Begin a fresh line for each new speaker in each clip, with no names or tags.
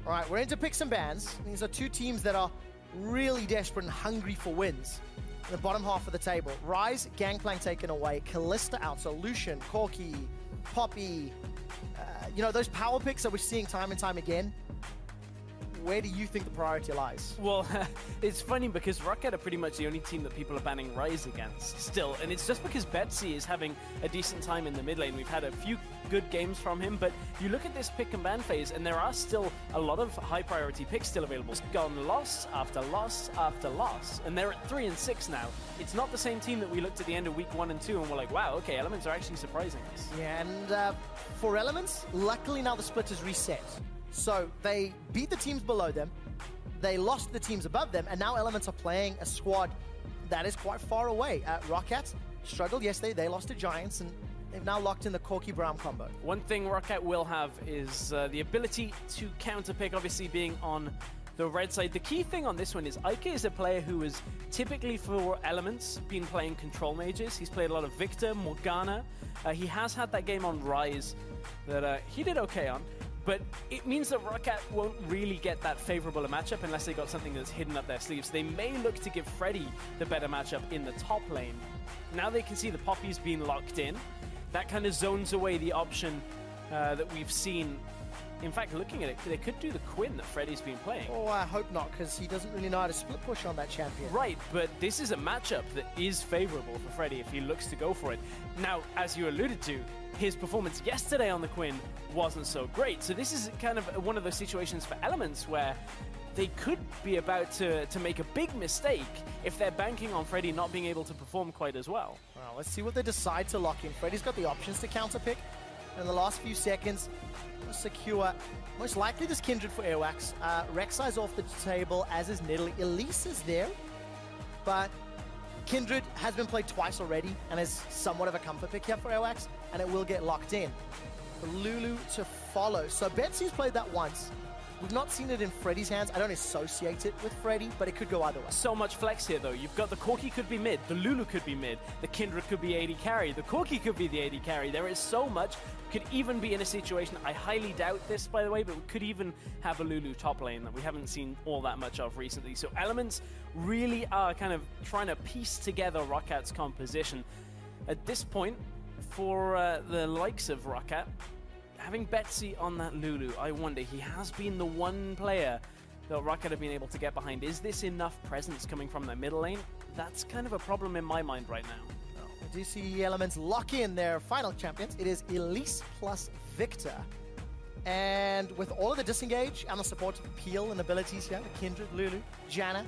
All right, we're into picks and bans. These are two teams that are really desperate and hungry for wins. In the bottom half of the table, Rise, Gangplank taken away, Kalista out, so Lucian, Corki, Poppy, you know, those power picks that we're seeing time and time again. Where do you think the priority lies?
Well, it's funny because Rocket are pretty much the only team that people are banning Rise against still, and it's just because Betsy is having a decent time in the mid lane. We've had a few good games from him, but you look at this pick and ban phase and there are still a lot of high priority picks still available. It's gone loss after loss after loss, and they're at 3 and 6 now. It's not the same team that we looked at the end of week 1 and 2 and we're like, wow, okay, Elements are actually surprising us.
Yeah, and for Elements, luckily now the split is reset. So they beat the teams below them, they lost the teams above them, and now Elements are playing a squad that is quite far away. Rocket struggled yesterday, they lost to Giants, and they've now locked in the Corki Brown combo.
One thing Rocket will have is the ability to counterpick, obviously being on the red side. The key thing on this one is Ike is a player who is typically for Elements been playing control mages. He's played a lot of Victor, Morgana. He has had that game on Rise that he did okay on. But it means that Rocket won't really get that favorable a matchup unless they got something that's hidden up their sleeves. They may look to give Freddy the better matchup in the top lane. Now they can see the Poppy's being locked in. That kind of zones away the option that we've seen. In fact, looking at it, they could do the Quinn that Freddy's been playing.
Oh, I hope not, because he doesn't really know how to split push on that champion.
Right, but this is a matchup that is favorable for Freddy if he looks to go for it. Now, as you alluded to, his performance yesterday on the Quinn wasn't so great. So this is kind of one of those situations for Elements where they could be about to make a big mistake if they're banking on Freddy not being able to perform quite as well.
Well, let's see what they decide to lock in. Freddy's got the options to counterpick. In the last few seconds, secure most likely this Kindred for Airwax. Rek'Sai's off the table, as is Nidalee. Elise is there, but Kindred has been played twice already and is somewhat of a comfort pick here for Airwax, and it will get locked in. The Lulu to follow. So Betsy's played that once. We've not seen it in Freddy's hands. I don't associate it with Freddy, but it could go either way.
So much flex here, though. You've got the Corki could be mid, the Lulu could be mid, the Kindred could be AD carry, the Corki could be the AD carry. There is so much. Could even be in a situation, I highly doubt this, by the way, but we could even have a Lulu top lane that we haven't seen all that much of recently. So Elements really are kind of trying to piece together Rocket's composition. At this point, for the likes of Rocket, having Betsy on that Lulu, I wonder, he has been the one player that Rocket have been able to get behind. Is this enough presence coming from their middle lane? That's kind of a problem in my mind right now.
We do see Elements lock in their final champions. It is Elise plus Victor. And with all of the disengage and the support of Peel and abilities here, Kindred, Lulu, Janna,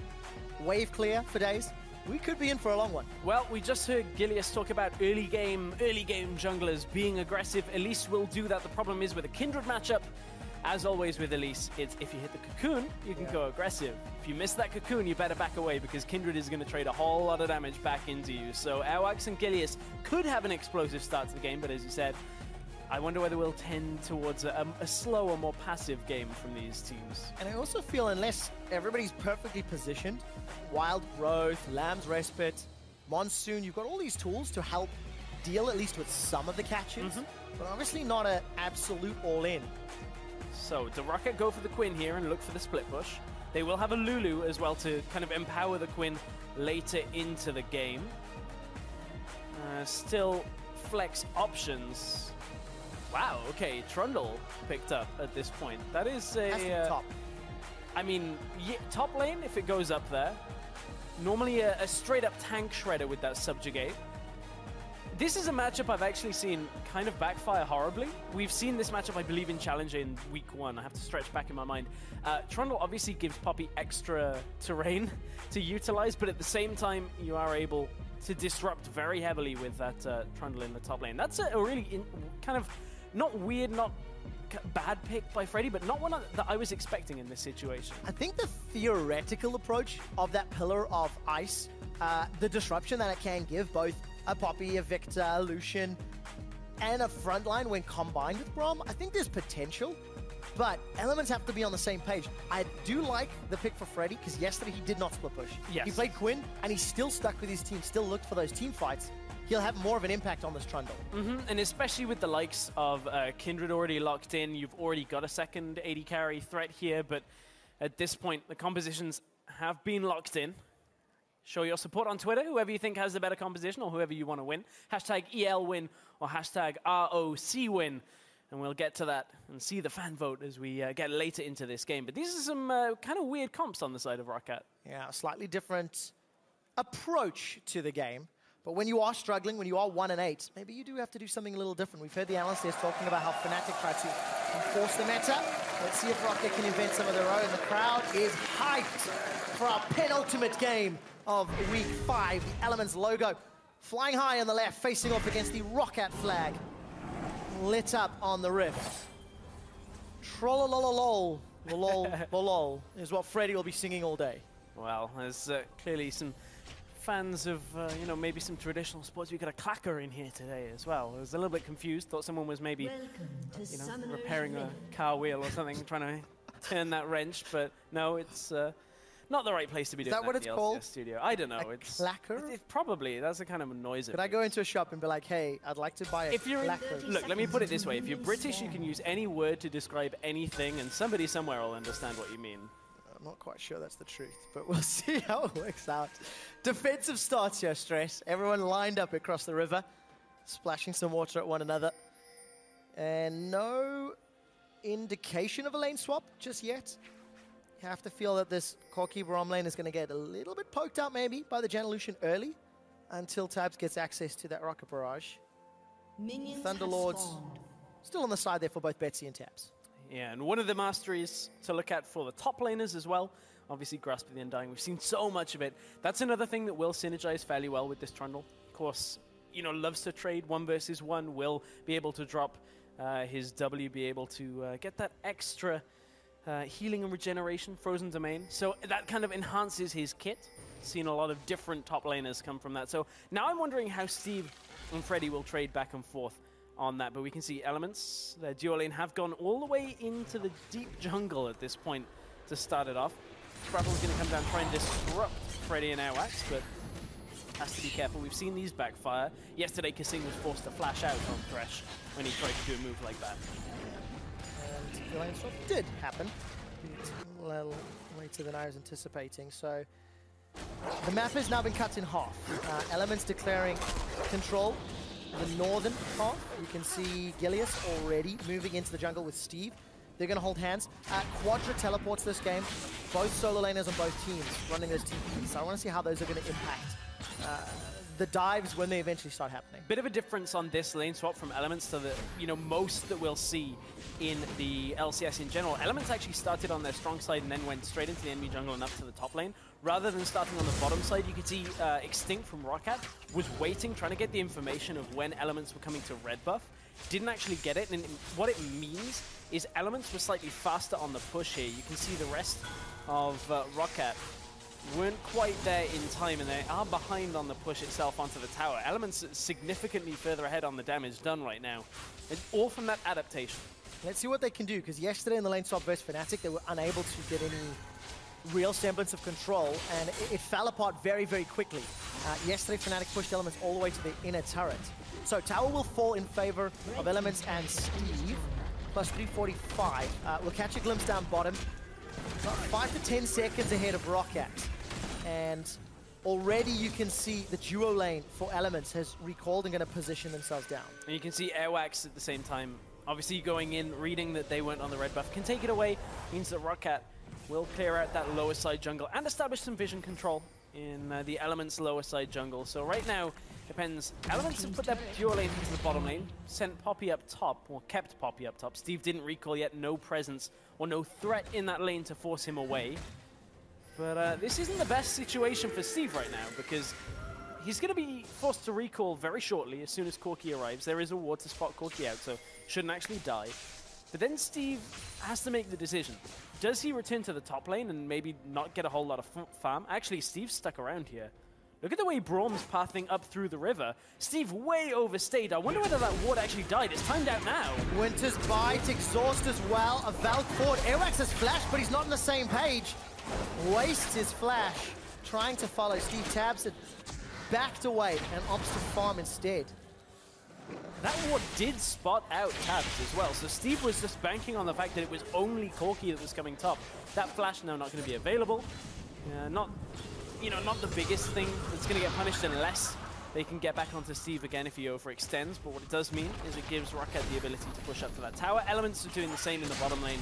wave clear for days, we could be in for a long one.
Well, we just heard Gilius talk about early game junglers being aggressive. Elise will do that. The problem is with a Kindred matchup, as always with Elise, it's if you hit the cocoon, you can go aggressive. If you miss that cocoon, you better back away because Kindred is going to trade a whole lot of damage back into you. So Airwax and Gilius could have an explosive start to the game, but as you said, I wonder whether we'll tend towards a slower, more passive game from these teams.
And I also feel unless everybody's perfectly positioned, Wild Growth, Lamb's Respite, Monsoon, you've got all these tools to help deal at least with some of the catches, but obviously not an absolute all-in.
So, do Rocket go for the Quinn here and look for the split push? They will have a Lulu as well to kind of empower the Quinn later into the game. Still flex options. Wow, okay, Trundle picked up at this point. That is a...
top.
I mean, top lane, if it goes up there. Normally a straight-up tank shredder with that Subjugate. This is a matchup I've actually seen kind of backfire horribly. We've seen this matchup, I believe, in Challenger in week 1. I have to stretch back in my mind. Trundle obviously gives Poppy extra terrain to utilize, but at the same time, you are able to disrupt very heavily with that Trundle in the top lane. That's a really kind of not weird, not bad pick by Freddy, but not one that I was expecting in this situation.
I think the theoretical approach of that pillar of ice, the disruption that it can give both a Poppy, a Victor, a Lucian, and a frontline when combined with Braum, I think there's potential, but Elements have to be on the same page. I do like the pick for Freddy, because yesterday he did not split push.
Yes.
He played Quinn, and he still stuck with his team, still looked for those team fights. he'll have more of an impact on this Trundle.
And especially with the likes of Kindred already locked in, you've already got a second AD carry threat here, but at this point, the compositions have been locked in. Show your support on Twitter, whoever you think has the better composition or whoever you want to win. Hashtag ELWin or hashtag ROCWin. And we'll get to that and see the fan vote as we get later into this game. But these are some kind of weird comps on the side of ROC.
Yeah, a slightly different approach to the game. But when you are struggling, when you are 1-8, maybe you do have to do something a little different. We've heard the analysts there talking about how Fnatic tried to enforce the meta. Let's see if ROC can invent some of their own. The crowd is hyped for our penultimate game of Week 5. The Elements logo flying high on the left, facing off against the ROC flag. Lit up on the rift. Trollololol, lol, is what Freddie will be singing all day.
Well, there's clearly some fans of, you know, maybe some traditional sports. We got a clacker in here today as well. I was a little bit confused. Thought someone was maybe, you know, repairing a car wheel or something, trying to turn that wrench. But no, it's not the right place to be doing that.
Is that what it's called?
Studio. I don't know.
It's clacker?
Probably. That's the kind of noise.
Could I go into a shop and be like, hey, I'd like to buy a clacker?
Look, let me put it this way. If you're British, you can use any word to describe anything, and somebody somewhere will understand what you mean.
I'm not quite sure that's the truth, but we'll see how it works out. Defensive starts here, Stress. Everyone lined up across the river, splashing some water at one another. And no indication of a lane swap just yet. You have to feel that this Corki Brom lane is going to get a little bit poked out maybe by the Janolution early until Tabs gets access to that rocket barrage. Thunderlords still on the side there for both Betsy and Tabs.
Yeah, and one of the masteries to look at for the top laners as well. Obviously, Grasp of the Undying. We've seen so much of it. That's another thing that will synergize fairly well with this Trundle. Of course, you know, loves to trade 1 versus 1. Will be able to drop his W, be able to get that extra healing and regeneration, Frozen Domain. So that kind of enhances his kit. Seen a lot of different top laners come from that. So now I'm wondering how Steve and Freddy will trade back and forth on that. But we can see Elements, their duo lane, have gone all the way into the deep jungle at this point to start it off. Scrapple's going to come down and try and disrupt Freddy and Airwax, but has to be careful. We've seen these backfire. Yesterday, Kasing was forced to flash out on Thresh when he tried to do a move like that.
And the lane swap did happen. A little later than I was anticipating. So the map has now been cut in half. Elements declaring control. The northern half, you can see Gilius already moving into the jungle with Steve. They're going to hold hands. Quadra teleports this game. Both solo laners on both teams running those TPs. So I want to see how those are going to impact the dives when they eventually start happening.
Bit of a difference on this lane swap from Elements to the, you know, most that we'll see in the LCS in general. Elements actually started on their strong side and then went straight into the enemy jungle and up to the top lane. Rather than starting on the bottom side, you could see Extinct from ROC was waiting, trying to get the information of when Elements were coming to red buff. Didn't actually get it, and what it means is Elements were slightly faster on the push here. You can see the rest of ROC weren't quite there in time, and they are behind on the push itself onto the tower. Elements significantly further ahead on the damage done right now, and all from that adaptation.
Let's see what they can do, because yesterday in the lane swap versus Fnatic, they were unable to get any real semblance of control, and it fell apart very, very quickly. Yesterday, Fnatic pushed Elements all the way to the inner turret. So tower will fall in favor of Elements and Steve, plus 345. We'll catch a glimpse down bottom. About 5 to 10 seconds ahead of ROC. And already you can see the duo lane for Elements has recalled and going to position themselves down.
And you can see Airwax at the same time, obviously going in, reading that they weren't on the red buff, can take it away, means that ROC will clear out that lower side jungle and establish some vision control in the Elements lower side jungle. So right now, depends. Elements have put their duo lane into the bottom lane, sent Poppy up top, or kept Poppy up top. Steve didn't recall yet, no presence or no threat in that lane to force him away. But this isn't the best situation for Steve right now, because he's going to be forced to recall very shortly as soon as Corki arrives. There is a ward to spot Corki out, so shouldn't actually die. But then Steve has to make the decision. Does he return to the top lane and maybe not get a whole lot of farm? Actually, Steve's stuck around here. Look at the way Braum's pathing up through the river. Steve way overstayed. I wonder whether that ward actually died. It's timed out now.
Winter's Bite, Exhaust as well. A Valk forward. Airwax has flash, but he's not on the same page. Wastes his flash, trying to follow. Steve Tabs had backed away and opts to farm instead.
That ward did spot out tabs as well, so Steve was just banking on the fact that it was only Corki that was coming top. That flash now not going to be available. Not the biggest thing that's going to get punished unless they can get back onto Steve again if he overextends, but what it does mean is it gives Rocket the ability to push up to that tower. Elements are doing the same in the bottom lane.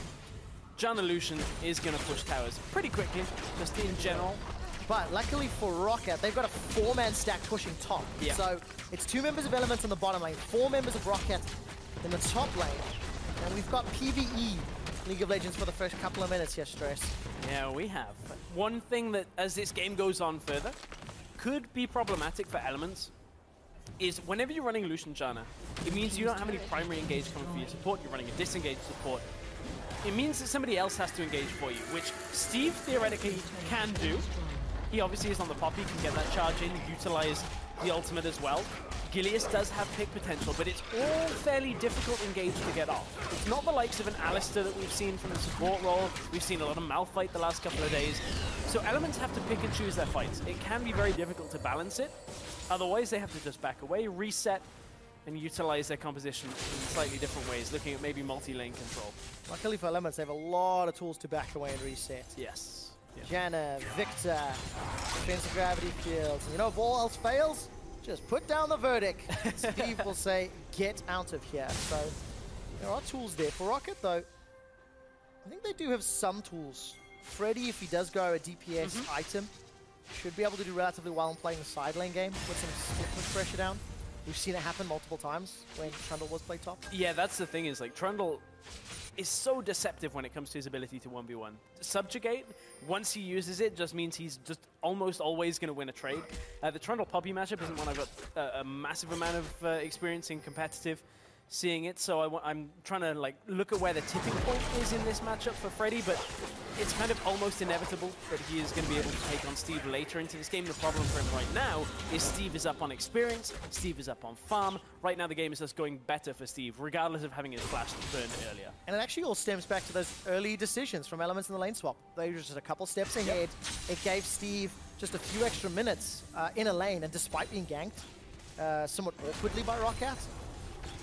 John Illusion is going to push towers pretty quickly, just in general.
But luckily for Rocket, they've got a 4-man stack pushing top.
Yeah.
So it's 2 members of Elements in the bottom lane, 4 members of Rocket in the top lane. And we've got PvE League of Legends for the first couple of minutes here, Stress.
Yeah, we have. One thing that, as this game goes on further, could be problematic for Elements is whenever you're running Lucian Janna, it means you don't have any primary engage coming for your support, you're running a disengaged support. It means that somebody else has to engage for you, which Steve theoretically can do. He obviously is on the Poppy, can get that charge in, utilize the ultimate as well. Gilius does have pick potential, but it's all fairly difficult engage to get off. It's not the likes of an Alistair that we've seen from the support role. We've seen a lot of Malphite the last couple of days. So Elements have to pick and choose their fights. It can be very difficult to balance it. Otherwise, they have to just back away, reset, and utilize their composition in slightly different ways, looking at maybe multi-lane control.
Luckily for Elements, they have a lot of tools to back away and reset.
Yes.
Janna, Victor, defensive gravity fields. And you know, if all else fails, just put down the verdict. Steve will say, get out of here. So there are tools there. For Rocket, though, I think they do have some tools. Freddy, if he does go a DPS item, should be able to do relatively well in playing the side lane game with some split push pressure down. We've seen it happen multiple times when Trundle was played top.
Yeah, that's the thing is, like, Trundle is so deceptive when it comes to his ability to 1v1. Subjugate, once he uses it, just means he's just almost always going to win a trade. The Trundle Poppy matchup isn't one I've got a massive amount of experience in competitive seeing it, so I'm trying to like look at where the tipping point is in this matchup for Freddy, but it's kind of almost inevitable that he is going to be able to take on Steve later into this game. The problem for him right now is Steve is up on experience, Steve is up on farm. Right now the game is just going better for Steve, regardless of having his flash burned earlier.
And it actually all stems back to those early decisions from Elements in the lane swap. They were just a couple steps ahead. It gave Steve just a few extra minutes in a lane, and despite being ganked somewhat awkwardly by Rockat,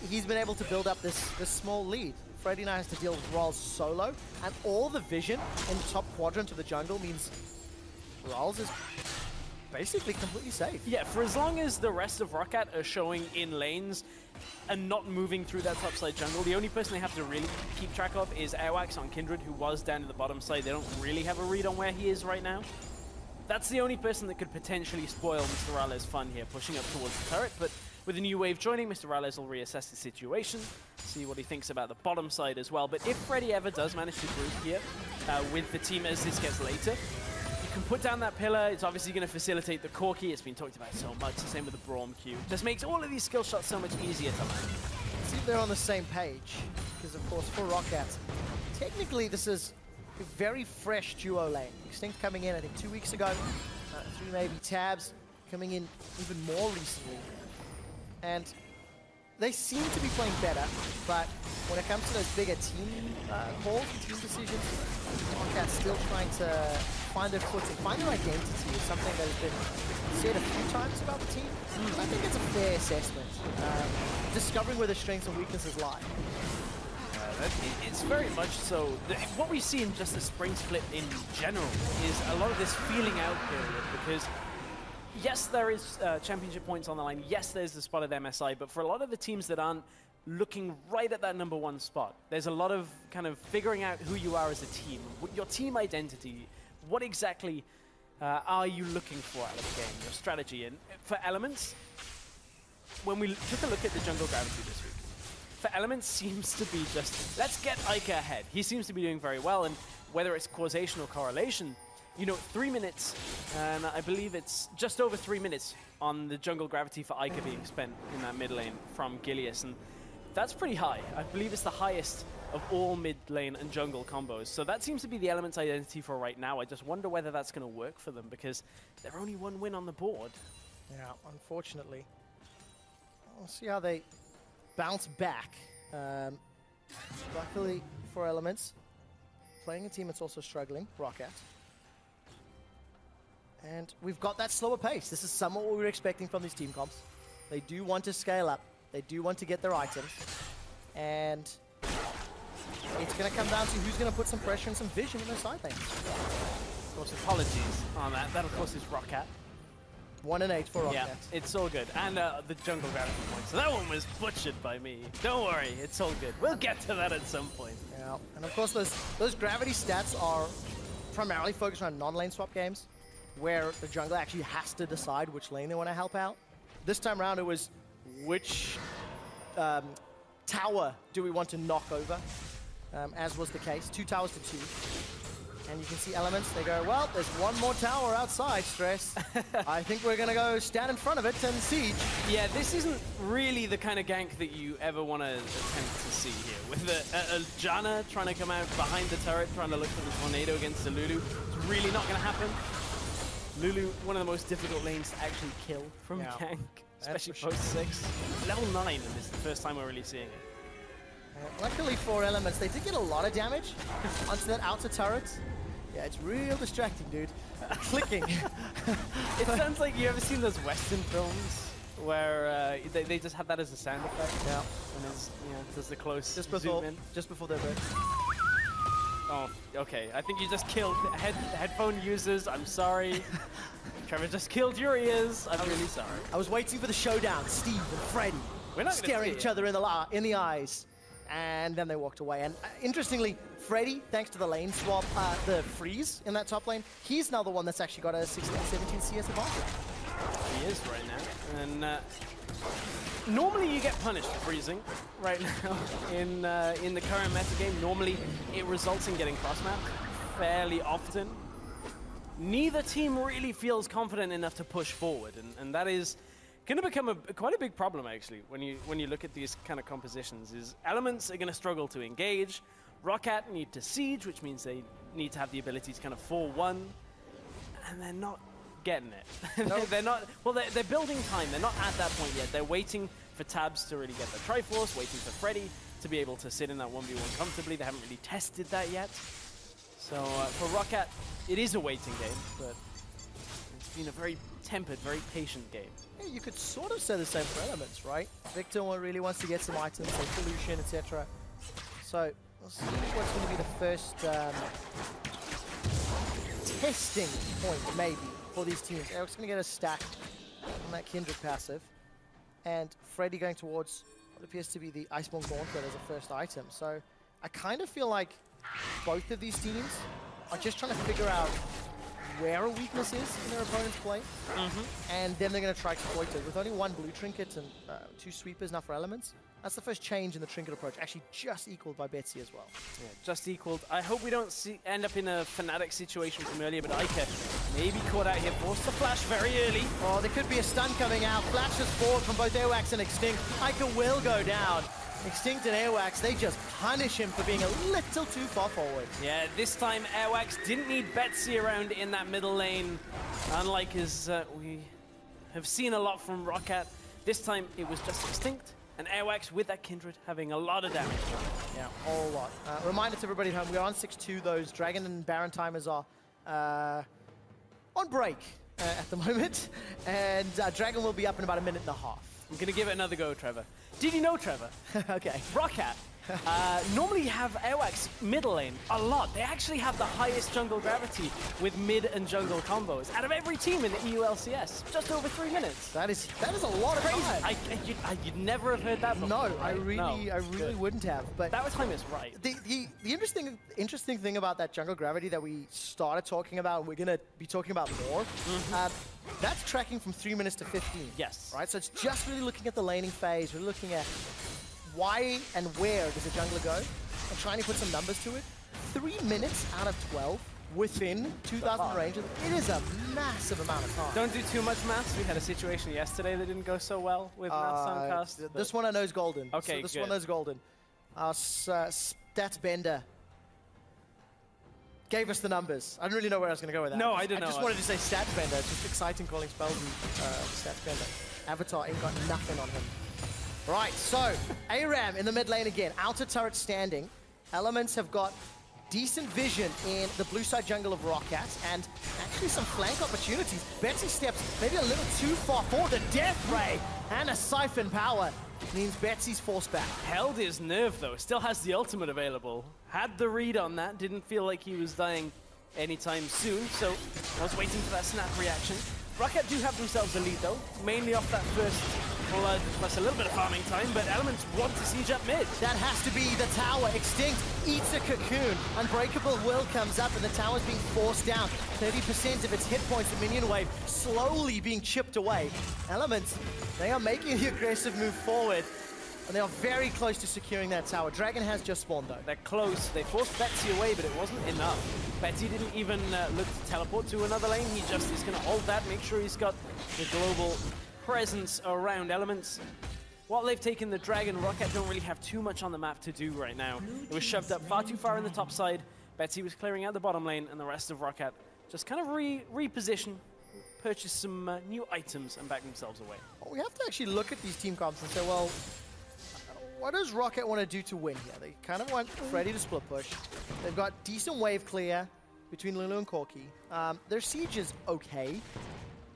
he's been able to build up this small lead. Freddy now has to deal with Rolls solo, and all the vision in the top quadrant of the jungle means Rolls is basically completely safe.
Yeah, for as long as the rest of Rockat are showing in lanes and not moving through that topside jungle, the only person they have to really keep track of is Airwax on Kindred, who was down in the bottom side. They don't really have a read on where he is right now. That's the only person that could potentially spoil Mr. Rale's fun here, pushing up towards the turret, but with a new wave joining, Mr. Rales will reassess the situation, see what he thinks about the bottom side as well. But if Freddy ever does manage to group here with the team as this gets later, you can put down that pillar. It's obviously going to facilitate the Corki. It's been talked about so much. The same with the Braum Q. Just makes all of these skill shots so much easier to land.
See if they're on the same page, because of course for Rockat, technically this is a very fresh duo lane. Extinct coming in, I think 2 weeks ago, 3 maybe tabs coming in even more recently. And they seem to be playing better, but when it comes to those bigger team calls and team decisions, Rockat's still trying to find their footing, find their identity is something that has been said a few times about the team. I think it's a fair assessment. Discovering where the strengths and weaknesses lie.
It's very much so. What we've seen just the spring split in general is a lot of this feeling out period, because yes, there is championship points on the line. Yes, there's the spot at MSI, but for a lot of the teams that aren't looking right at that #1 spot, there's a lot of kind of figuring out who you are as a team, your team identity. What exactly are you looking for out of the game, your strategy? And for Elements, when we took a look at the jungle gravity this week, for Elements seems to be just, let's get Ike ahead. He seems to be doing very well, and whether it's causation or correlation, you know, 3 minutes, and I believe it's just over 3 minutes on the jungle gravity for Ica being spent in that mid lane from Gilius, and that's pretty high. I believe it's the highest of all mid lane and jungle combos. So that seems to be the Elements identity for right now. I just wonder whether that's going to work for them, because they're only 1 win on the board.
Yeah, unfortunately. We'll see how they bounce back. Luckily for Elements, playing a team that's also struggling, Rockat. And we've got that slower pace. This is somewhat what we were expecting from these team comps. They do want to scale up. They do want to get their items. And it's going to come down to who's going to put some pressure and some vision in their side lanes.
Of course, apologies on that. That, of course, is ROC.
1 and 8 for ROC.
Yeah, it's all good. And the jungle gravity point. So that one was butchered by me. Don't worry, it's all good. We'll get to that at some point.
Yeah, and of course, those gravity stats are primarily focused on non-lane swap games, where the jungler actually has to decide which lane they want to help out. This time around, it was which tower do we want to knock over, as was the case. 2 towers to 2. And you can see Elements, they go, well, there's one more tower outside, Stress. I think we're going to go stand in front of it and siege.
Yeah, this isn't really the kind of gank that you ever want to attempt to see here. With a Janna trying to come out behind the turret, trying to look for the tornado against the Lulu, it's really not going to happen. Lulu, one of the most difficult lanes to actually kill from gank, especially post-6. Level 9, and this is the first time we're really seeing it.
Luckily for Elements, they did get a lot of damage onto that outer turret. Yeah, it's real distracting, dude. Clicking.
It sounds like you ever seen those Western films where they just have that as a sound effect.
Yeah.
And it's, you know, does the close
just before their birth.
Oh, okay. I think you just killed headphone users. I'm sorry. Trevor just killed your ears. I'm really sorry.
I was waiting for the showdown. Steve and Freddy staring each other in the eyes. And then they walked away. And interestingly, Freddy, thanks to the lane swap, the freeze in that top lane, he's now the one that's actually got a 16-17 CS advantage.
He is right now. And normally you get punished for freezing right now in the current meta game. Normally it results in getting cross-mapped fairly often. Neither team really feels confident enough to push forward, and that is going to become quite a big problem actually when you look at these kind of compositions. Is Elements are going to struggle to engage. ROC need to siege, which means they need to have the ability to kind of 4-1, and they're not getting it.
Nope.
They're building time. They're not at that point yet. They're waiting for Tabs to really get the Triforce, waiting for Freddy to be able to sit in that 1v1 comfortably. They haven't really tested that yet. So for ROC, it is a waiting game, but it's been a very tempered, very patient game.
Yeah, you could sort of say the same for Elements, right? Victor really wants to get some items, like pollution, etc. So we'll see what's going to be the first testing point, maybe, for these teams. Eric's going to get a stack on that Kindred passive, and Freddy going towards what appears to be the Iceborne Gauntlet as a first item. So I kind of feel like both of these teams are just trying to figure out where a weakness is in their opponent's play, and then they're going to try to exploit it. With only 1 blue trinket and 2 sweepers now for Elements, that's the first change in the trinket approach, actually just equaled by Betsy as well.
Yeah, just equaled. I hope we don't end up in a Fnatic situation from earlier, but Ica maybe caught out here, forced to flash very early.
Oh, there could be a stun coming out. Flashes forward from both Airwax and Extinct. Ica will go down. Extinct and Airwax, they just punish him for being a little too far forward.
Yeah, this time Airwax didn't need Betsy around in that middle lane, unlike as we have seen a lot from ROC. This time it was just Extinct, and Airwax with that Kindred having a lot of damage.
Yeah, a whole lot. Reminder to everybody at home, we're on 6-2. Those Dragon and Baron timers are on break at the moment, and Dragon will be up in about 1.5 minutes.
I'm going to give it another go, Trevor. Did you know, Trevor?
Okay.
ROC normally have Airwax middle lane a lot. They actually have the highest jungle gravity with mid and jungle combos out of every team in the EU LCS. Just over 3 minutes.
That is a lot of time.
You'd never have heard that before.
No, right? I really wouldn't have. But
that time is right.
The interesting thing about that jungle gravity that we started talking about, we're gonna be talking about more. That's tracking from 3 minutes to 15.
Yes.
Right. So it's just really looking at the laning phase. We're looking at why and where does a jungler go, and trying to put some numbers to it. 3 minutes out of 12 within 2,000 range. It is a massive amount of time.
Don't do too much maths. We had a situation yesterday that didn't go so well with maths on cast.
This one I know is golden.
Okay,
so this one is golden. Our stats bender gave us the numbers. I didn't really know where I was going to go with that.
No, I didn't know.
I just wanted to say stats bender. It's just exciting calling spells and stats bender. Avatar ain't got nothing on him. Right, so ARAM in the mid lane again. Outer turret standing. Elements have got decent vision in the blue side jungle of ROC and actually some flank opportunities. Betsy steps maybe a little too far forward. The death ray and a siphon power means Betsy's forced back.
Held his nerve though, still has the ultimate available. Had the read on that, didn't feel like he was dying anytime soon, so was waiting for that snap reaction. ROC do have themselves a lead though, mainly off that first blood plus a little bit of farming time, but Elements want to siege up mid.
That has to be the tower. Extinct eats a cocoon. Unbreakable will comes up and the tower's being forced down. 30% of its hit points, the minion wave slowly being chipped away. Elements, they are making the aggressive move forward and they are very close to securing that tower. Dragon has just spawned though.
They're close. They forced Betsy away, but it wasn't enough. Betsy didn't even look to teleport to another lane. He just is going to hold that, make sure he's got the global presence around Elements. While they've taken the Dragon, ROC don't really have too much on the map to do right now. It was shoved up far too far in the top side. Betsy was clearing out the bottom lane, and the rest of ROC just kind of reposition, purchase some new items, and back themselves away.
Well, we have to actually look at these team comps and say, well, what does ROC want to do to win here? They kind of want Freddy to split push. They've got decent wave clear between Lulu and Corki. Their siege is okay.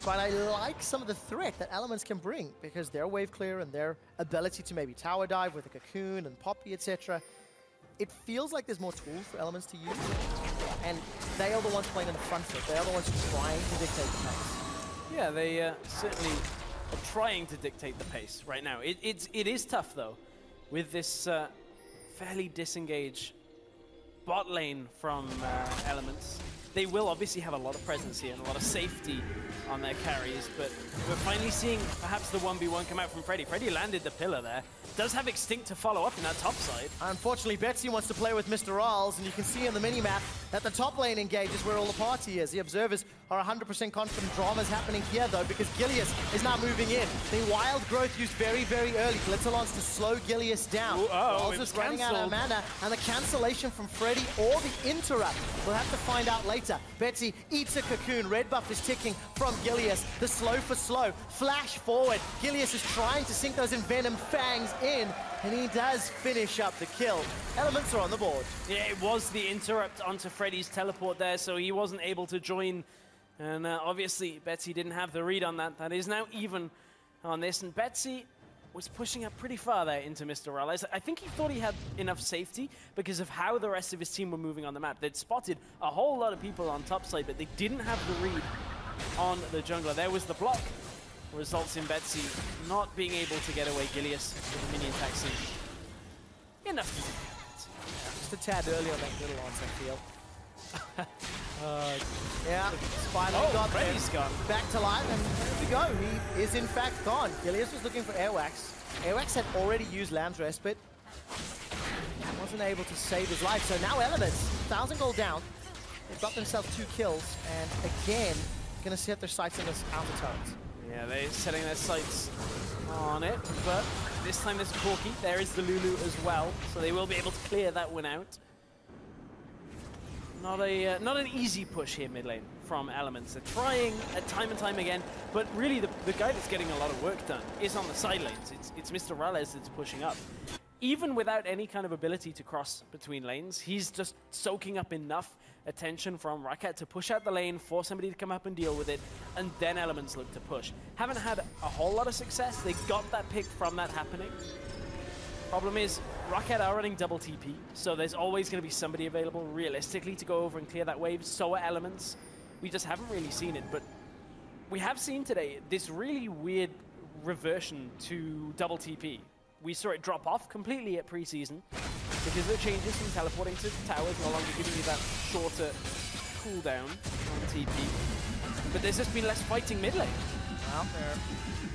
But I like some of the threat that Elements can bring because their wave clear and their ability to maybe tower dive with a cocoon and Poppy, etc. It feels like there's more tools for Elements to use. And they are the ones playing in the front foot. They are the ones trying to dictate the pace.
Yeah, they certainly are trying to dictate the pace right now. It is tough, though, with this fairly disengaged bot lane from Elements. They will obviously have a lot of presence here and a lot of safety on their carries, but we're finally seeing perhaps the 1v1 come out from Freddy. Freddy landed the pillar there. Does have Extinct to follow up in that top side.
Unfortunately, Betsy wants to play with Mr. Ralls, and you can see on the mini-map that the top lane engages where all the party is. The observers are 100% confident drama's happening here, though, because Gilius is now moving in. The wild growth used very, very early. Blitzer wants to slow Gilius down. Ralls is running out of mana, and the cancellation from Freddy or the interrupt. We'll have to find out later. Betsy eats a cocoon. Red buff is ticking from Gilius. The slow for slow. Flash forward. Gilius is trying to sink those Envenom fangs in, and he does finish up the kill. Elements are on the board.
Yeah, it was the interrupt onto Freddy's teleport there, so he wasn't able to join. And obviously, Betsy didn't have the read on that. That is now even on this, and Betsy was pushing up pretty far there into Mr. Rallis. I think he thought he had enough safety because of how the rest of his team were moving on the map. They'd spotted a whole lot of people on top side, but they didn't have the read on the jungler. There was the block. Results in Betsy not being able to get away. Gilius with the minion taxi. Enough to take that.
Just a tad early on that middle launch, I feel. Yeah, finally got
Freddy's gone.
Back to life, and there we go. He is in fact gone. Gilius was looking for Airwax. Airwax had already used Lamb's Rest, but wasn't able to save his life. So now Elements, 1,000 gold down. They've got themselves 2 kills, and again, gonna set their sights on this outer turret.
Yeah, they're setting their sights on it, but this time there's Corki. There is the Lulu as well, so they will be able to clear that one out. Not an easy push here mid lane from Elements. They're trying time and time again, but really the guy that's getting a lot of work done is on the side lanes. It's Mr. Ralles that's pushing up. Even without any kind of ability to cross between lanes, he's just soaking up enough attention from ROC to push out the lane, force somebody to come up and deal with it, and then Elements look to push. Haven't had a whole lot of success. They got that pick from that happening. Problem is, ROC are running double TP, so there's always going to be somebody available realistically to go over and clear that wave. So are Elements. We just haven't really seen it, but we have seen today this really weird reversion to double TP. We saw it drop off completely at preseason because of the changes from teleporting to towers, no longer giving you that shorter cooldown on TP. But there's just been less fighting mid lane.
Well,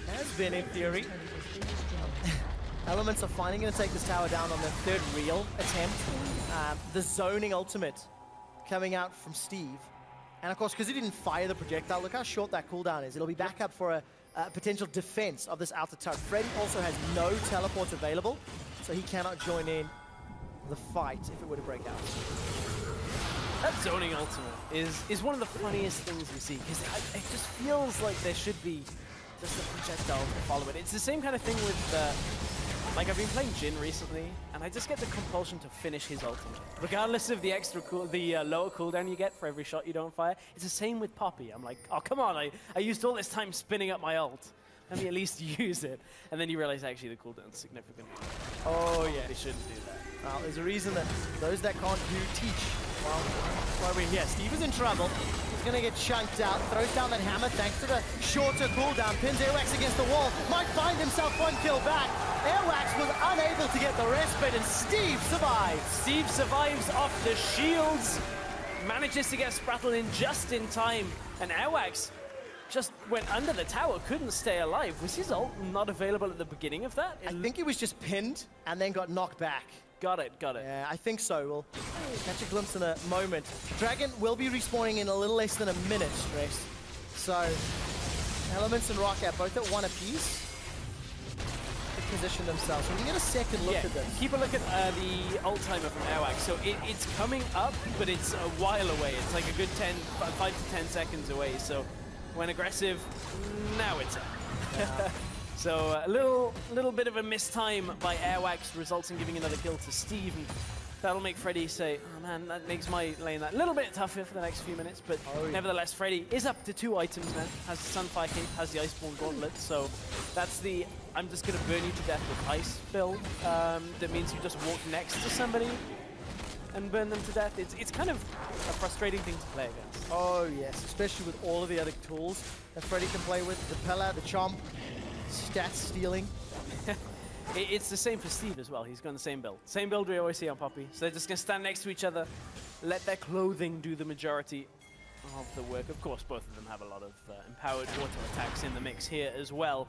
there has been in theory. Elements are finally going to take this tower down on their 3rd real attempt. The zoning ultimate coming out from Steve. And of course, because he didn't fire the projectile, look how short that cooldown is. It'll be back up for a potential defense of this outer turret. Freddy also has no teleports available, so he cannot join in the fight if it were to break out.
That zoning ultimate is one of the funniest things we see, because it just feels like there should be just a projectile to follow it. It's the same kind of thing with Like, I've been playing Jhin recently, and I just get the compulsion to finish his ultimate. Regardless of the lower cooldown you get for every shot you don't fire. It's the same with Poppy. I'm like, oh, come on, I used all this time spinning up my ult. Let me at least use it. And then you realize, actually, the cooldown's significant.
Oh, yeah.
They shouldn't do that.
Well, there's a reason that those that can't do teach. Well, we're here. Steve is in trouble. He's going to get chunked out. Throws down that hammer thanks to the shorter cooldown. Pins Airwax against the wall. Might find himself one kill back. Airwax was unable to get the respite, and Steve survives.
Steve survives off the shields. Manages to get Sprattle in just in time. And Airwax just went under the tower, couldn't stay alive. Was his ult not available at the beginning of that?
I think he was just pinned and then got knocked back.
Got it.
Yeah, I think so. We'll catch a glimpse in a moment. Dragon will be respawning in a little less than a minute, Stress. So, Elements and ROC both at one apiece to position themselves. We can get a second look at this.
Keep a look at the ult timer from Airwax. So it's coming up, but it's a while away. It's like a good 5 to 10 seconds away. So when aggressive, now it's up. Yeah. So a little bit of a mistime by Airwax results in giving another kill to Steve. And that'll make Freddy say, oh man, that makes my lane that little bit tougher for the next few minutes. But nevertheless, Freddy is up to 2 items now. Has the Sunfire Cape, has the Iceborne Gauntlet. So that's the I'm just going to burn you to death with ice build. That means you just walk next to somebody and burn them to death. It's kind of a frustrating thing to play against.
Oh yes, especially with all of the other tools that Freddy can play with. The Pillar, the Chomp, stat stealing.
It's the same for Steve as well. He's got the same build. Same build we always see on Poppy. So they're just going to stand next to each other, let their clothing do the majority of the work. Of course, both of them have a lot of empowered auto attacks in the mix here as well.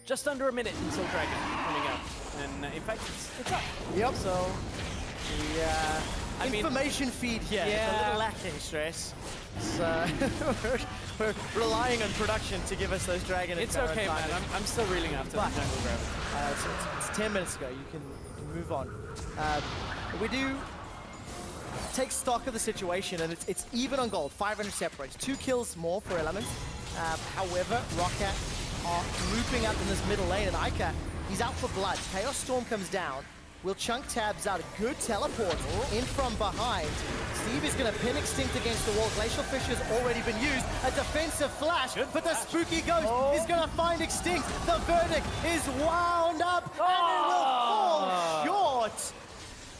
Just under a minute until Dragon coming up. And in fact, it's up.
Yep.
So, yeah. I mean,
information feed here. It's a little lacking, Stress. So we're relying on production to give us those Dragon.
It's okay, man. I'm still reeling after the jungle grab.
It's 10 minutes ago. You can move on. We do take stock of the situation, and it's even on gold. 500 separates. 2 kills more for Elements. However, Roccat are grouping up in this middle lane, and Ica, he's out for blood. Chaos Storm comes down. Will chunk Tabs out. A good teleport in from behind. Steve is going to pin Extinct against the wall. Glacial Fissure's already been used. A defensive flash, but the spooky ghost is going to find Extinct. The verdict is wound up, and it will fall short.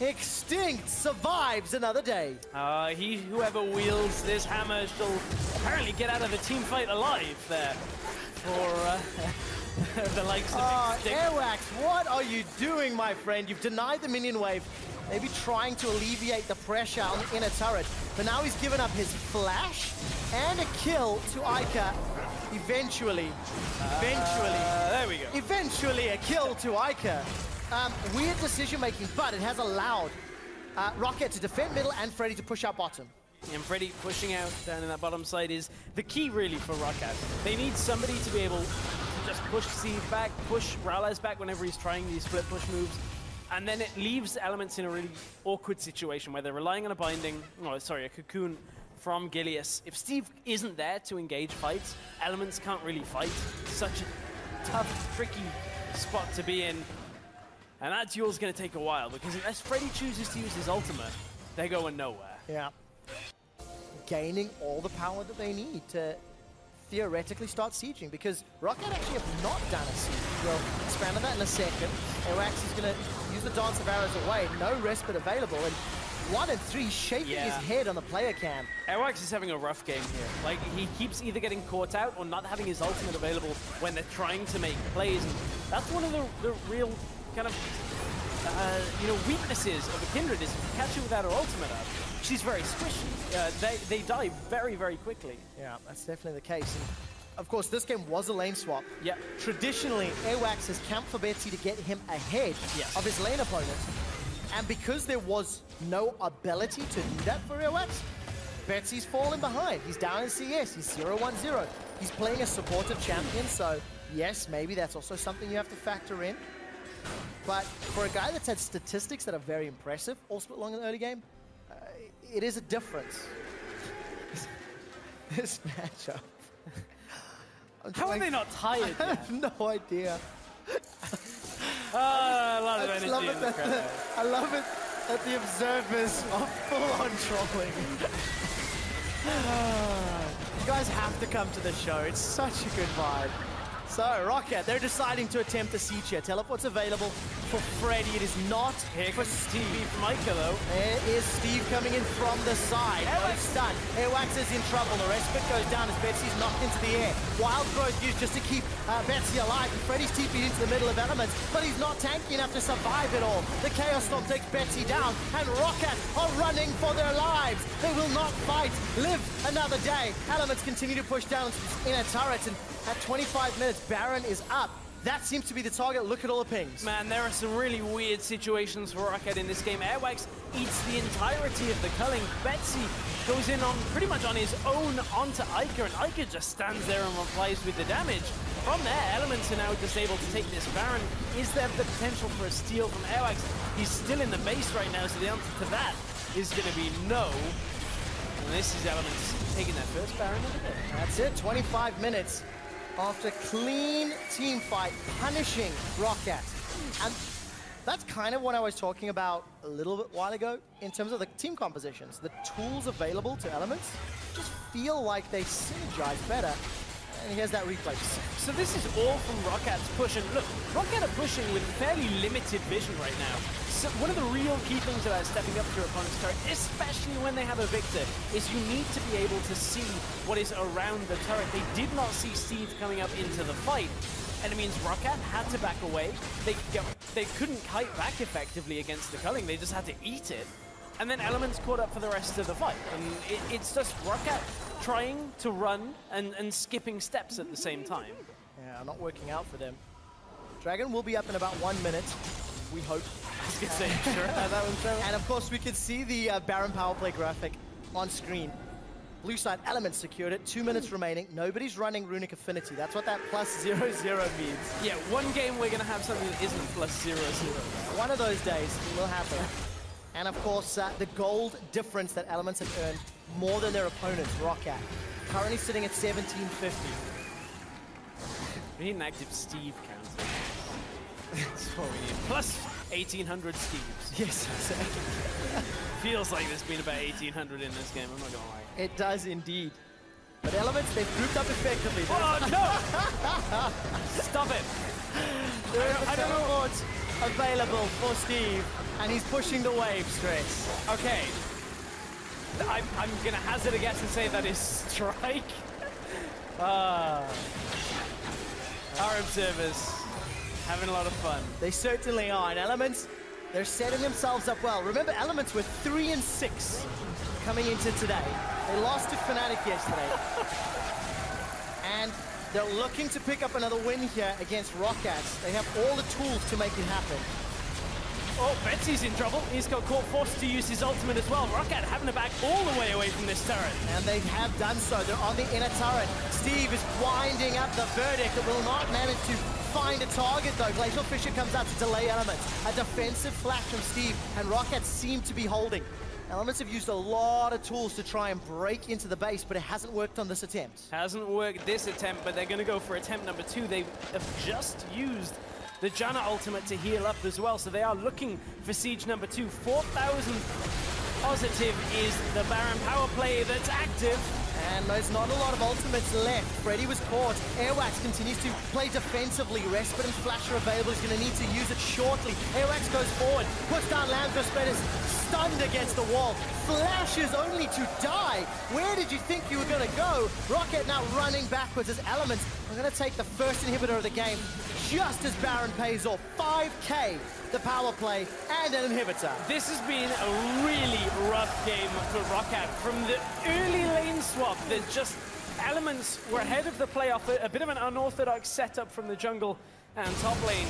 Extinct survives another day.
Whoever wields this hammer shall apparently get out of the team fight alive there. For the likes of Extinct.
Airwax, what are you doing, my friend? You've denied the minion wave, maybe trying to alleviate the pressure on the inner turret, but now he's given up his flash and a kill to Ica. Eventually,
there we go.
Eventually a kill to Ica. Weird decision making, but it has allowed Rocket to defend middle and Freddy to push out bottom.
And Freddy pushing out down in that bottom side is the key, really, for Roccat. They need somebody to be able to just push Steve back, push Ralaz back whenever he's trying these split push moves. And then it leaves Elements in a really awkward situation where they're relying on a binding, a cocoon from Gilius. If Steve isn't there to engage fights, Elements can't really fight. Such a tough, tricky spot to be in. And that duel's going to take a while, because unless Freddy chooses to use his ultimate, they're going nowhere.
Yeah. Gaining all the power that they need to theoretically start sieging, because Rocket actually have not done a siege. We'll expand on that in a second. Airwax is going to use the Dance of Arrows away. No respite available, and 1 and 3 shaking his head on the player cam.
Airwax is having a rough game here. Like, he keeps either getting caught out or not having his ultimate available when they're trying to make plays. And that's one of the real kind of weaknesses of a Kindred, is if you catch her without her ultimate up, she's very squishy. They die very, very quickly.
Yeah, that's definitely the case. And of course, this game was a lane swap.
Yeah. Traditionally,
Airwax has camped for Betsy to get him ahead of his lane opponent. And because there was no ability to do that for Airwax, Betsy's fallen behind. He's down in CS. He's 0-1-0. He's playing a supportive champion, so yes, maybe that's also something you have to factor in. But for a guy that's had statistics that are very impressive, all split long in the early game, it is a difference. This matchup.
How are they not tired?
I have no idea.
A lot of energy
love
in
it
the crowd.
I love it that the observers are full-on trolling. You guys have to come to the show. It's such a good vibe. So, Rocket, they're deciding to attempt the siege here. Teleport's available for Freddy. It is not for Steve.
Micah, though.
There is Steve coming in from the side. No stun. Airwax is in trouble. The respite goes down as Betsy's knocked into the air. Wild growth used just to keep Betsy alive. And Freddy's TP'd into the middle of Elements, but he's not tanky enough to survive it all. The Chaos Storm takes Betsy down, and Rocket are running for their lives. They will not fight. Live another day. Elements continue to push down in a turret, and at 25 minutes, Baron is up. That seems to be the target. Look at all the pings.
Man, there are some really weird situations for Rocket in this game. Airwax eats the entirety of the culling. Betsy goes in on pretty much on his own onto Iker, and Iker just stands there and replies with the damage. From there, Elements are now just able to take this Baron. Is there the potential for a steal from Airwax? He's still in the base right now, so the answer to that is going to be no. And this is Elements taking their first Baron of the day.
That's it, 25 minutes. After clean team fight, punishing Rocket. And that's kind of what I was talking about a little bit while ago in terms of the team compositions. The tools available to Elements just feel like they synergize better. And here's that replay.
So this is all from Rocket's push. And look, Rocket are pushing with fairly limited vision right now. So one of the real key things about stepping up to your opponent's turret, especially when they have a Victor, is you need to be able to see what is around the turret. They did not see Steve coming up into the fight, and it means Rocket had to back away. They couldn't kite back effectively against the culling. They just had to eat it. And then Elements caught up for the rest of the fight. And it's just Rocket trying to run and skipping steps at the same time.
Yeah, not working out for them. Dragon will be up in about 1 minute, we hope.
I was going to say, sure. That one's true.
And of course, we could see the Baron power play graphic on screen. Blue side Elements secured it, 2 minutes remaining. Nobody's running Runic Affinity. That's what that +0-0 means.
Yeah, one game we're going to have something that isn't +0-0.
One of those days will happen. And of course, the gold difference that Elements have earned more than their opponents, Rocket. Currently sitting at 1750.
We need an active Steve counter. That's what we need. Plus 1,800 Steves.
Yes, exactly.
Feels like there's been about 1,800 in this game, I'm not gonna lie.
It does indeed. But Elements, they've grouped up effectively.
Oh, no! Stop it!
I don't know what's available for Steve, and he's pushing the wave, Stress.
Okay. I'm gonna hazard a guess and say that is strike. Our observers having a lot of fun.
They certainly are. And Elements, they're setting themselves up well. Remember, Elements were 3-6 coming into today. They lost to Fnatic yesterday. And they're looking to pick up another win here against Rockats. They have all the tools to make it happen.
Oh, Betsy's in trouble. He's got caught forced to use his ultimate as well. Rocket having to back all the way away from this turret.
And they have done so. They're on the inner turret. Steve is winding up the verdict. It will not manage to find a target, though. Glacial Fissure comes out to delay Elements. A defensive flash from Steve, and Rocket seem to be holding. Elements have used a lot of tools to try and break into the base, but it hasn't worked on this attempt.
Hasn't worked this attempt, but they're going to go for attempt number 2. They have just used the Janna ultimate to heal up as well, so they are looking for siege number 2. 4,000 positive is the Baron power play that's active.
And there's not a lot of ultimates left. Freddy was caught. Airwax continues to play defensively. Respite and Flash are available. He's going to need to use it shortly. Airwax goes forward, puts down Lamb's Respite, is stunned against the wall. Flashes only to die. Where did you think you were going to go? Rocket now running backwards as Elements are going to take the first inhibitor of the game just as Baron pays off. 5k the power play and an inhibitor.
This has been a really rough game for Rocket. From the early lane swap, there's just Elements were ahead of the playoff, a bit of an unorthodox setup from the jungle and top lane.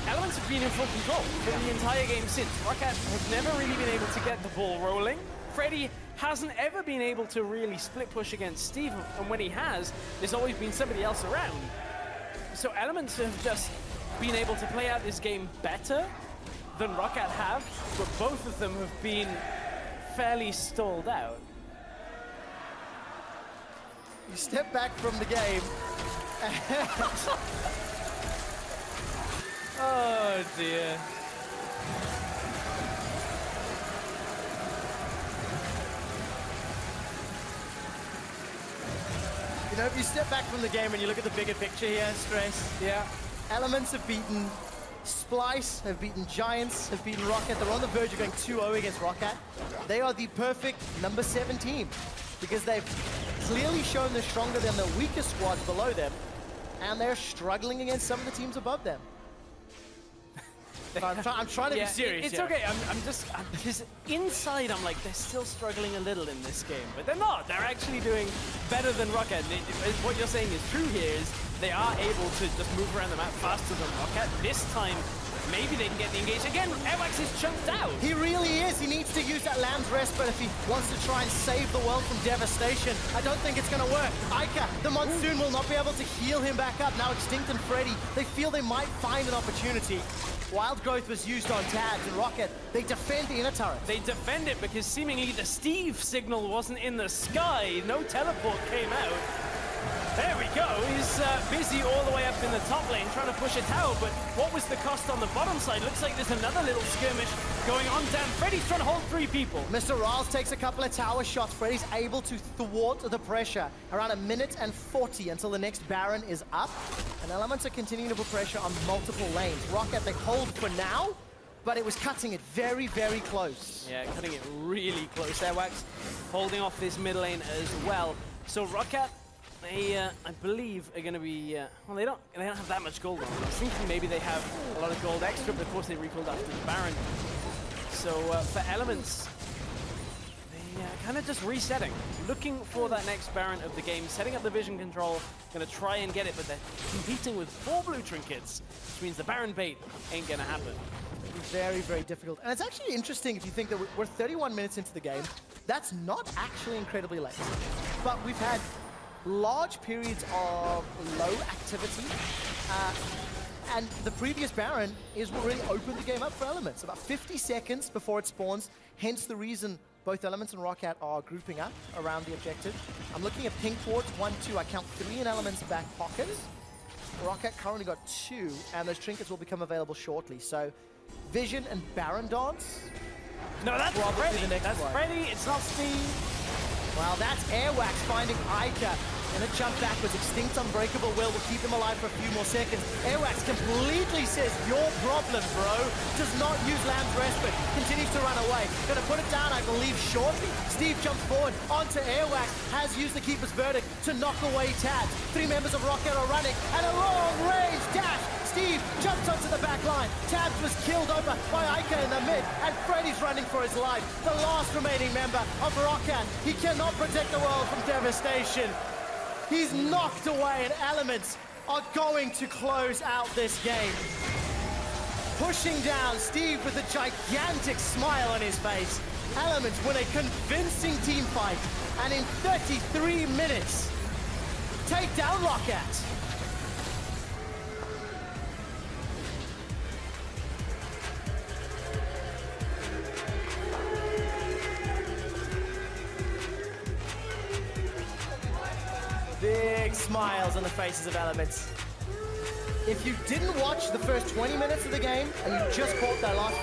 Elements have been in full control for the entire game since. Rocket have never really been able to get the ball rolling. Freddy hasn't ever been able to really split push against Steve, and when he has, there's always been somebody else around. So Elements have just been able to play out this game better than Rocket have, but both of them have been fairly stalled out.
You step back from the game.
Oh dear.
You know, if you step back from the game and you look at the bigger picture here, Stress,
Yeah.
Elements have beaten Splice, have beaten Giants, have beaten Rocket. They're on the verge of going 2-0 against Rocket. They are the perfect number 7 team because they've clearly shown they're stronger than the weakest squads below them, and they're struggling against some of the teams above them. I'm trying to be serious.
It's
here.
okay. I'm just inside. I'm like, they're still struggling a little in this game, but they're not. They're actually doing better than Rocket. What you're saying is true here. Is they are able to just move around the map faster than Rocket. This time, maybe they can get the engage. Again, Airwax is chunked out.
He really is. He needs to use that Lamb's Respite if he wants to try and save the world from devastation. I don't think it's going to work. Ica, the Monsoon will not be able to heal him back up. Now Extinct and Freddy, they feel they might find an opportunity. Wild Growth was used on Tabs and Rocket. They defend the inner turret.
They defend it because seemingly the Steve signal wasn't in the sky. No teleport came out. There we go. He's busy all the way up in the top lane trying to push a tower, but what was the cost on the bottom side? Looks like there's another little skirmish going on down. Freddy's trying to hold 3 people.
Mr. Riles takes a couple of tower shots. Freddy's able to thwart the pressure. Around 1 minute and 40 until the next Baron is up. And Elements are continuing to put pressure on multiple lanes. Rocket, they hold for now, but it was cutting it very, very close.
Yeah, cutting it really close. Airwax holding off this mid lane as well. So Rocket, they, I believe, are going to be, well, they don't have that much gold on them. I was thinking maybe they have a lot of gold extra, but of course they refilled after the Baron. So for Elements, they kind of just resetting, looking for that next Baron of the game, setting up the vision control, going to try and get it, but they're competing with 4 blue trinkets, which means the Baron bait ain't going to happen.
Very, very difficult. And it's actually interesting if you think that we're 31 minutes into the game. That's not actually incredibly late. But we've had large periods of low activity. And the previous Baron is what really opened the game up for Elements. About 50 seconds before it spawns, hence the reason both Elements and Rocket are grouping up around the objective. I'm looking at pink wards, 1, 2. I count 3 in Elements' back pockets. Rocket currently got 2, and those trinkets will become available shortly. So Vision and Baron dance.
No, that's Freddy. That's Freddy. It's not Steve.
Well, that's Airwax finding Ica. And a jump backwards. Extinct Unbreakable will keep him alive for a few more seconds. Airwax completely says, your problem, bro. Does not use Lamb's Respite. Continues to run away. Gonna put it down, I believe, shortly. Steve jumps forward onto Airwax. Has used the Keeper's Verdict to knock away Tabs. 3 members of Rocket are running. And a long-range dash. Steve jumps onto the back line. Tabs was killed over by Ica in the mid. And Freddy's running for his life. The last remaining member of Rocket. He cannot protect the world from devastation. He's knocked away, and Elements are going to close out this game. Pushing down Steve with a gigantic smile on his face. Elements win a convincing team fight, and in 33 minutes, take down Rocket. Big smiles on the faces of Elements. If you didn't watch the first 20 minutes of the game and you just caught that last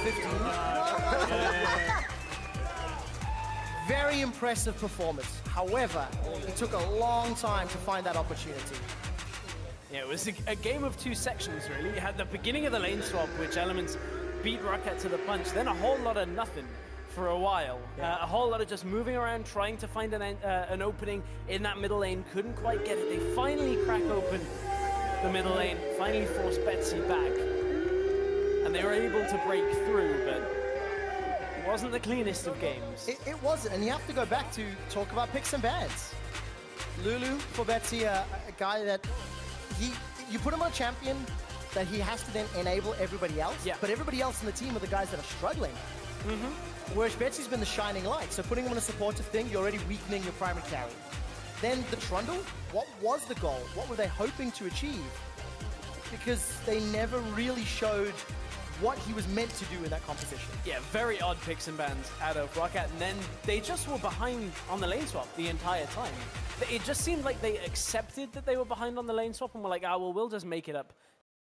15, very impressive performance. However, it took a long time to find that opportunity.
Yeah, it was a game of 2 sections, really. You had the beginning of the lane swap, which Elements beat Rocket to the punch, then a whole lot of nothing for a while.
Yeah.
A whole lot of just moving around, trying to find an opening in that middle lane. Couldn't quite get it. They finally crack open the middle lane, finally force Betsy back. And they were able to break through, but it wasn't the cleanest of games.
It wasn't, and you have to go back to talk about picks and bans. Lulu for Betsy, a guy that you put him on a champion that he has to then enable everybody else,
yeah.
But everybody else in the team are the guys that are struggling. Whereas Betsy's been the shining light, so putting him on a supportive thing, you're already weakening your primary carry. Then the Trundle, what was the goal? What were they hoping to achieve? Because they never really showed what he was meant to do in that composition.
Yeah, very odd picks and bans out of Rocket, and then they just were behind on the lane swap the entire time. It just seemed like they accepted that they were behind on the lane swap and were like, well, we'll just make it up